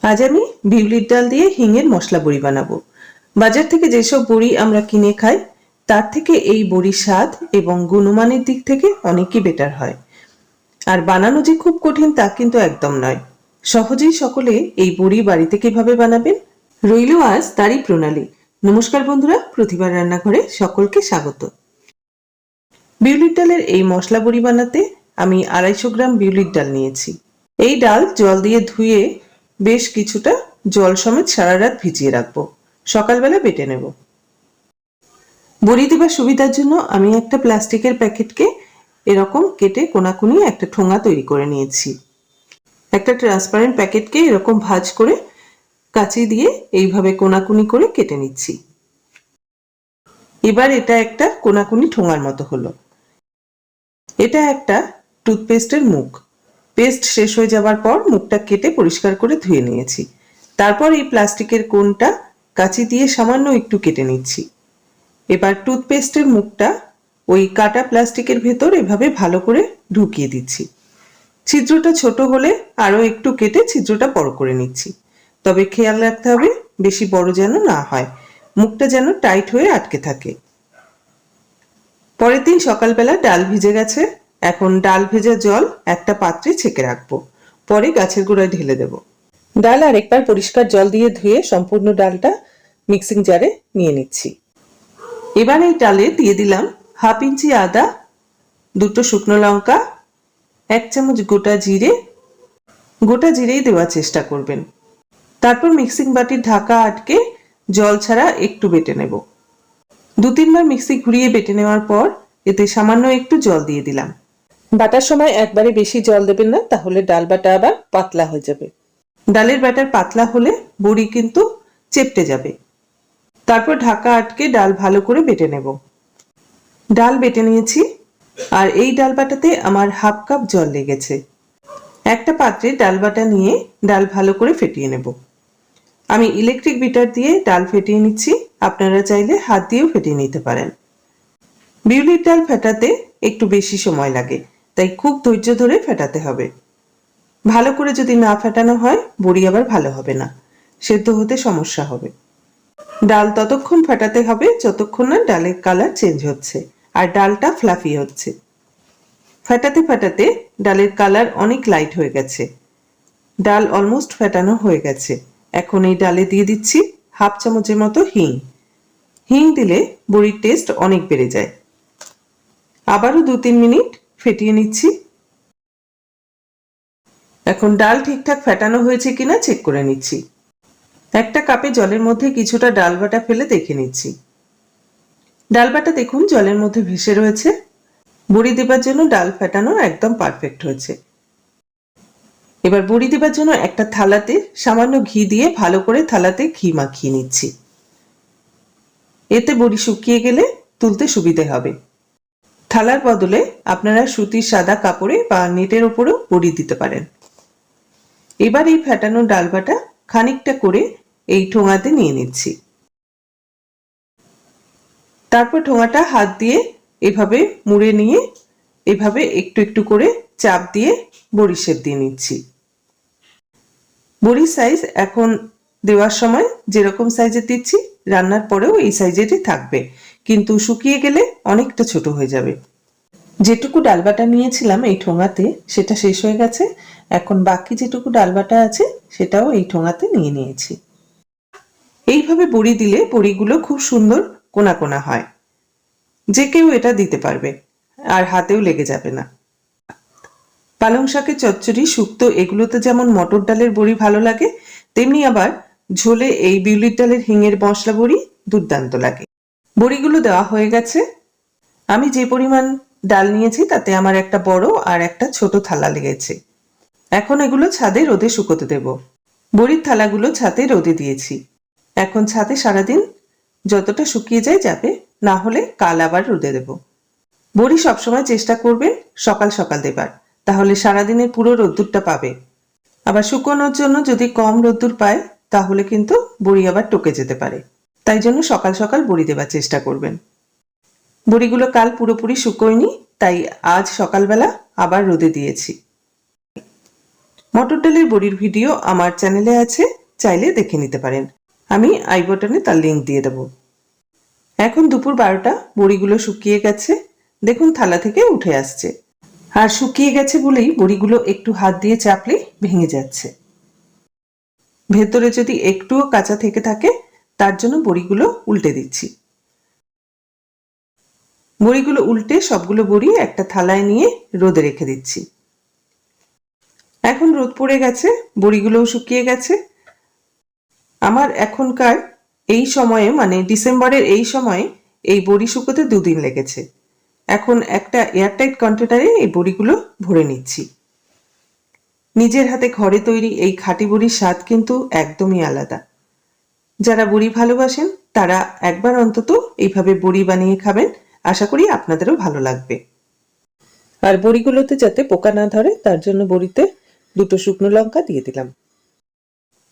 আজ আমি বিউলির ডাল দিয়ে হিঙের মশলা বড়ি বানাবো। বাজার থেকে যেসব বড়ি আমরা কিনে খাই তার থেকে এই বড়ির স্বাদ এবং গুণমানের দিক থেকে অনেকই বেটার হয়। আর বানানো যে খুব কঠিন তা কিন্তু একদম নয়। সহজেই সকলে এই বড়ি বাড়িতে কিভাবে বানাবেন রইল আজ তারই প্রণালী। নমস্কার বন্ধুরা, প্রতিবার রান্নাঘরে সকলকে স্বাগত। বিউলির ডালের এই মশলা বড়ি বানাতে আমি 250 গ্রাম বিউলির ডাল নিয়েছি। এই ডাল জল দিয়ে ধুয়ে বেশ কিছুটা জল সমেত সারা রাত ভিজিয়ে রাখবো, সকালবেলা বেটে নেব। বড়ি দেবার সুবিধার জন্য আমি একটা প্লাস্টিকের প্যাকেটকে এরকম কেটে কোনাকুনি একটা ঠোঙা তৈরি করে নিয়েছি। একটা ট্রান্সপারেন্ট প্যাকেটকে এরকম ভাঁজ করে কাঁচি দিয়ে এইভাবে কোনাকুনি করে কেটে নিচ্ছি। এবার এটা একটা কোনাকুনি ঠোঙার মতো হলো। এটা একটা টুথপেস্টের মুখ। পেস্ট শেষ হয়ে যাবার পর মুখটা কেটে পরিষ্কার করে ধুয়ে নিয়েছি। তারপর এই প্লাস্টিকের কোণটা কাঁচি দিয়ে সামান্য একটু কেটে নিচ্ছি। এবার টুথপেস্টের মুখটা ওই কাটা প্লাস্টিকের ভেতর এভাবে ভালো করে ঢুকিয়ে দিচ্ছি। ছিদ্রটা ছোট হলে আরো একটু কেটে ছিদ্রটা বড় করে নিচ্ছি। তবে খেয়াল রাখতে হবে বেশি বড় যেন না হয়, মুখটা যেন টাইট হয়ে আটকে থাকে। পরের দিন সকালবেলা ডাল ভিজে গেছে। এখন ডাল ভেজা জল একটা পাত্রে ছেঁকে রাখবো, পরে গাছের গোড়ায় ঢেলে দেব। ডাল আরেকবার পরিষ্কার জল দিয়ে ধুয়ে সম্পূর্ণ ডালটা মিক্সিং জারে নিয়ে নিচ্ছি। এবার এই ডালে দিয়ে দিলাম 1/2 ইঞ্চি আদা, 2টো শুকনো লঙ্কা, 1 চামচ গোটা জিরে। গোটা জিরেই দেওয়ার চেষ্টা করবেন। তারপর মিক্সিং বাটির ঢাকা আটকে জল ছাড়া একটু বেটে নেব। 2-3 বার মিক্সি ঘুরিয়ে বেটে নেওয়ার পর এতে সামান্য একটু জল দিয়ে দিলাম। বাটার সময় একবারে বেশি জল দেবেন না, তাহলে ডাল বাটা আবার পাতলা হয়ে যাবে। ডালের ব্যাটার পাতলা হলে বড়ি কিন্তু চেপটে যাবে। তারপর ঢাকা আটকে ডাল ভালো করে বেটে নেব। ডাল বেটে নিয়েছি, আর এই ডাল বাটাতে আমার 1/2 কাপ জল লেগেছে। একটা পাত্রে ডাল বাটা নিয়ে ডাল ভালো করে ফেটিয়ে নেব। আমি ইলেকট্রিক বিটার দিয়ে ডাল ফেটিয়ে নিচ্ছি, আপনারা চাইলে হাত দিয়েও ফেটিয়ে নিতে পারেন। বিউলির ডাল ফেটাতে একটু বেশি সময় লাগে, তাই খুব ধৈর্য ধরে ফেটাতে হবে। ভালো করে যদি না ফেটানো হয় বড়ি আবার ভালো হবে না, সেদ্ধ হতে সমস্যা হবে। ডাল ততক্ষণ ফেটাতে হবে যতক্ষণ না ডালের কালার চেঞ্জ হচ্ছে আর ডালটা ফ্লাফি হচ্ছে। ফেটাতে ফেটাতে ডালের কালার অনেক লাইট হয়ে গেছে। ডাল অলমোস্ট ফেটানো হয়ে গেছে। এখন এই ডালে দিয়ে দিচ্ছি 1/2 চামচের মতো হিং। হিং দিলে বড়ির টেস্ট অনেক বেড়ে যায়। আবারও 2-3 মিনিট ফেটিয়ে নিচ্ছি। এখন ডাল ঠিকঠাক ফেটানো হয়েছে কিনা চেক করে নিচ্ছি। একটা কাপে জলের মধ্যে কিছুটা ডাল বাটা ফেলে দেখে নিচ্ছি। ডাল বাটা দেখুন জলের মধ্যে ভেসে রয়েছে। বড়ি দেবার জন্য ডাল ফেটানো একদম পারফেক্ট হয়েছে। এবার বড়ি দেবার জন্য একটা থালাতে সামান্য ঘি দিয়ে ভালো করে থালাতে ঘি মাখিয়ে নিচ্ছি। এতে বড়ি শুকিয়ে গেলে তুলতে সুবিধে হবে। থালার বদলে আপনারা সুতির সাদা কাপড়ে বা নেটের ওপরেও বড়ি দিতে পারেন। এবার এই ফেটানো ডাল বাটা খানিকটা করে এই ঠোঙাতে নিয়ে নিচ্ছি। তারপর ঠোঙাটা হাত দিয়ে এভাবে মুড়ে নিয়ে এভাবে একটু একটু করে চাপ দিয়ে বড়ি শেপ দিয়ে নিচ্ছি। বড়ির সাইজ এখন দেওয়ার সময় যেরকম সাইজের দিচ্ছি রান্নার পরেও এই সাইজেরই থাকবে, কিন্তু শুকিয়ে গেলে অনেকটা ছোট হয়ে যাবে। যেটুকু ডালবাটা নিয়েছিলাম এই ঠোঙাতে সেটা শেষ হয়ে গেছে। এখন বাকি যেটুকু ডালবাটা আছে সেটাও এই ঠোঙাতে নিয়ে নিয়েছি। এইভাবে বড়ি দিলে বড়িগুলো খুব সুন্দর কোনা কোনা হয়। যে কেউ এটা দিতে পারবে আর হাতেও লেগে যাবে না। পালং শাকের চচ্চড়ি, শুক্তো এগুলোতে যেমন মটর ডালের বড়ি ভালো লাগে, তেমনি আবার ঝোলে এই বিউলির ডালের হিঙের মশলা বড়ি দুর্দান্ত লাগে। বড়িগুলো দেওয়া হয়ে গেছে। আমি যে পরিমাণ ডাল নিয়েছি তাতে আমার একটা বড় আর একটা ছোট থালা লেগেছে। এখন এগুলো ছাদে রোদে শুকোতে দেব। বড়ির থালাগুলো ছাদে রোদে দিয়েছি। এখন ছাদে সারাদিন যতটা শুকিয়ে যায় যাবে, না হলে কাল আবার রোদে দেব। বড়ি সবসময় চেষ্টা করবেন সকাল সকাল দেবার, তাহলে সারাদিনের পুরো রোদ্দুরটা পাবে। আবার শুকোনোর জন্য যদি কম রোদ্দুর পায় তাহলে কিন্তু বড়ি আবার টকে যেতে পারে, তাই জন্য সকাল সকাল বড়ি দেবার চেষ্টা করবেন। বড়িগুলো কাল পুরোপুরি শুকোয়নি, তাই আজ সকালবেলা আবার রোদে দিয়েছি। মটর ডালের বড়ির ভিডিও আমার চ্যানেলে আছে, চাইলে দেখে নিতে পারেন। আমি আই বাটনে তার লিঙ্ক দিয়ে দেব। এখন দুপুর 12টা, বড়িগুলো শুকিয়ে গেছে, দেখুন থালা থেকে উঠে আসছে। আর শুকিয়ে গেছে বলেই বড়িগুলো একটু হাত দিয়ে চাপলেই ভেঙে যাচ্ছে। ভেতরে যদি একটুও কাঁচা থেকে থাকে তার জন্য বড়িগুলো উল্টে দিচ্ছি। বড়িগুলো উল্টে সবগুলো বড়ি একটা থালায় নিয়ে রোদে রেখে দিচ্ছি। এখন রোদ পড়ে গেছে, বড়িগুলোও শুকিয়ে গেছে। আমার এখনকার এই সময়ে মানে ডিসেম্বরের এই সময়ে এই বড়ি শুকোতে 2 দিন লেগেছে। এখন একটা এয়ারটাইট কন্টেনারে এই বড়িগুলো ভরে নিচ্ছি। নিজের হাতে ঘরে তৈরি এই খাঁটি বড়ির স্বাদ কিন্তু একদমই আলাদা। যারা বড়ি ভালোবাসেন তারা একবার অন্তত এইভাবে বড়ি বানিয়ে খাবেন, আশা করি আপনাদেরও ভালো লাগবে। আর বড়িগুলোতে যাতে পোকা না ধরে তার জন্য বড়িতে 2টো শুকনো লঙ্কা দিয়ে দিলাম।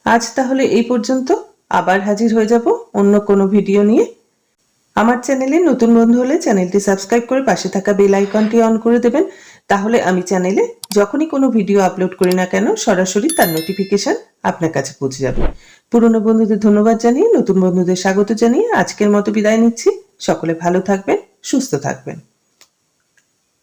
আজ তাহলে এই পর্যন্ত, আবার হাজির হয়ে যাব অন্য কোনো ভিডিও নিয়ে। আমার চ্যানেলে নতুন বন্ধু হলে চ্যানেলটি সাবস্ক্রাইব করে পাশে থাকা বেল আইকনটি অন করে দেবেন, তাহলে আমি চ্যানেলে যখনই কোনো ভিডিও আপলোড করি না কেন সরাসরি তার নোটিফিকেশন আপনার কাছে পৌঁছে যাবে। পুরনো বন্ধুদের ধন্যবাদ জানিয়ে নতুন বন্ধুদের স্বাগত জানিয়ে আজকের মতো বিদায় নিচ্ছি। সকলে ভালো থাকবেন, সুস্থ থাকবেন।